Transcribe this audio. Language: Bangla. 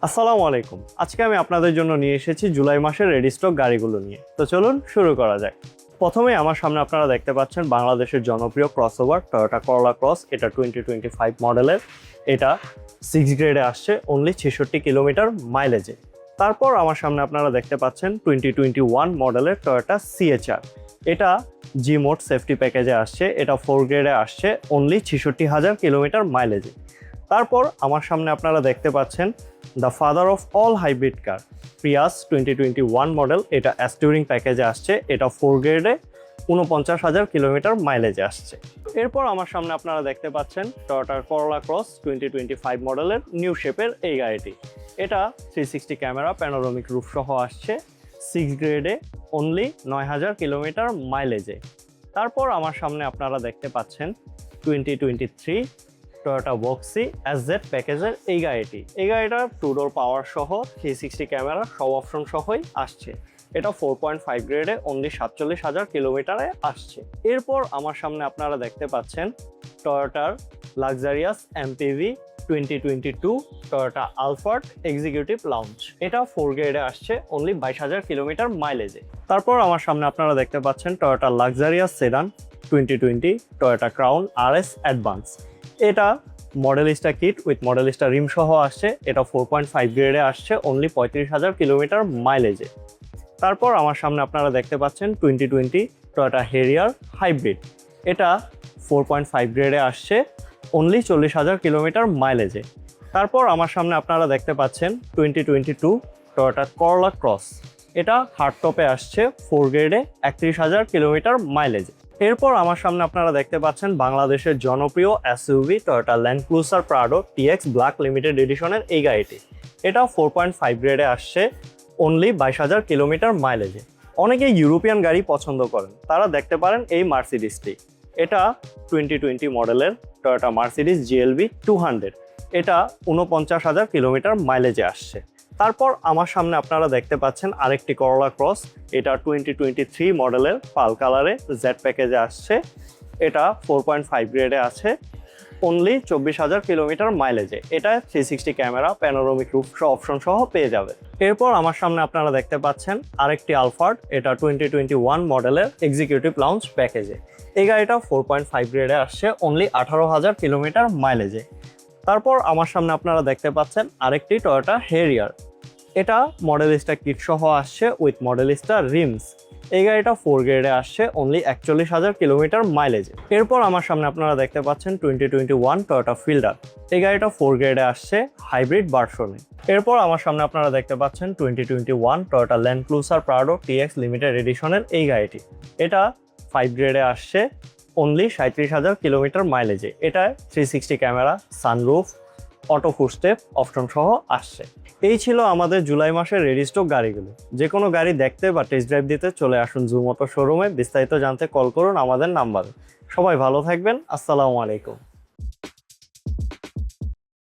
আসসালামু আলাইকুম। আজকে আমি আপনাদের জন্য নিয়ে এসেছি জুলাই মাসের রেডি স্টক গাড়িগুলো নিয়ে। তো চলুন শুরু করা যাক। প্রথমে আমার সামনে আপনারা দেখতে পাচ্ছেন বাংলাদেশের জনপ্রিয় ক্রসওভার টয়োটা করলা ক্রস। এটা 2025 মডেলের। এটা 6 গ্রেডে আসছে অনলি 66 কিলোমিটার মাইলেজে। তারপর আমার সামনে আপনারা দেখতে পাচ্ছেন 2021 মডেলের টয়োটা সিএচআর। এটা জি মোড সেফটি প্যাকেজে আসছে। এটা 4 গ্রেডে আসছে অনলি 66,000 কিলোমিটার মাইলেজে। তারপর আমার সামনে আপনারা দেখতে পাচ্ছেন the father of all hybrid car Prius 2021 model. এটা অ্যাস্টুরিং প্যাকেজে আসছে। এটা 4 গ্রেডে 49,000 কিলোমিটার মাইলেজে আসছে। এরপর আমার সামনে আপনারা দেখতে পাচ্ছেন টয়োটা করলা ক্রস 2025 মডেলের নিউ শেপের এই গাড়িটি। এটা 360 ক্যামেরা প্যানোরামিক রুফ সহ আসছে 6 গ্রেডে অনলি 9,000 কিলোমিটার মাইলেজে। তারপর আমার সামনে আপনারা দেখতে পাচ্ছেন 2023 টয়োটা বক্সি এসজেড প্যাকেজের এই গাড়িটি। এই গাড়িটা 2 ডোর পাওয়ার সহ 360 ক্যামেরা সব অপশন সহই আসছে। এটা 4.5 গ্রেডে অনলি 47,000 কিলোমিটারে আসছে। এরপর আমার সামনে আপনারা দেখতে পাচ্ছেন টয়োটার luxurious MPV 2022 Toyota Alphard executive lounge. এটা 4 গ্রেডে আসছে অনলি 22,000 কিলোমিটার মাইলেজে। তারপর আমার সামনে আপনারা দেখতে পাচ্ছেন Toyota luxurious sedan 2020 Toyota crown RS advance. এটা মডেলিস্টা কিট উইথ মডেলিস্টা রিম সহ আসছে। এটা 4.5 গ্রেডে আসছে অনলি 35,000 কিলোমিটার মাইলেজে। তারপর আমার সামনে আপনারা দেখতে পাচ্ছেন 2020 টয়োটা হেরিয়ার হাইব্রিড। এটা 4.5 গ্রেডে আসছে অনলি 40,000 কিলোমিটার মাইলেজে। তারপর আমার সামনে আপনারা দেখতে পাচ্ছেন 2022 টয়োটা করলা ক্রস। এটা হার্ডটপে আসছে 4 গ্রেডে 31,000 কিলোমিটার মাইলেজে। এরপর আমার সামনে আপনারা দেখতে পাচ্ছেন বাংলাদেশের জনপ্রিয় SUV Toyota Land Cruiser Prado TX black limited এডিশনের এই গাড়িটি। এটা 4.5 গ্রেডে আসছে অনলি 22,000 কিলোমিটার মাইলেজে। অনেকে ইউরোপিয়ান গাড়ি পছন্দ করেন, তারা দেখতে পারেন এই মার্সিডিসটি। এটা 2020 মডেলের টয়োটা মার্সিডিস জিএলভি 200। এটা 49,000 কিলোমিটার মাইলেজে আসছে। তারপর আমার সামনে আপনারা দেখতে পাচ্ছেন আরেকটি করলা ক্রস। এটা 2023 মডেলের পাল কালারে জেড প্যাকেজে আসছে। এটা 4.5 গ্রেডে আছে অনলি 24,000 কিলোমিটার মাইলেজে। এটা 360 ক্যামেরা প্যানোরামিক রুফ অপশন সহ পেয়ে যাবে। এরপর আমার সামনে আপনারা দেখতে পাচ্ছেন আরেকটি আলফার্ড। এটা 2021 মডেলের এক্সিকিউটিভ লাউঞ্জ প্যাকেজে। এই গাড়িটা 4.5 গ্রেডে আসছে অনলি 18,000 কিলোমিটার মাইলেজে। তারপর আমার সামনে আপনারা দেখতে পাচ্ছেন আরেকটি টয়োটা হেরিয়ার। এটা মডেলিস্টা কিট সহ আসছে উইথ মডেলিস্টা রিমস। এই গাড়িটা 4 গ্রেডে আসছে অনলি 41,000 কিলোমিটার মাইলেজে। এরপর আমার সামনে আপনারা দেখতে পাচ্ছেন 2021 টয়োটা ফিল্ডার। এই গাড়িটা 4 গ্রেডে আসছে হাইব্রিড ভার্সনে। এরপর আমার সামনে আপনারা দেখতে পাচ্ছেন 2021 Toyota Land Cruiser Prado TX limited এডিশনের এই গাড়িটি। এটা 5 গ্রেডে আসছে অনলি 37,000 কিলোমিটার মাইলেজে। এটা 360 camera sunroof auto footstep option সহ আসছে। এই ছিল আমাদের জুলাই মাসের রেডি স্টক গাড়িগুলো। যে কোনো গাড়ি দেখতে বা টেস্ট ড্রাইভ দিতে চলে আসুন জুম অটো শোরুমে। বিস্তারিত জানতে কল করুন আমাদের নাম্বারে। সবাই ভালো থাকবেন। আসসালামু আলাইকুম।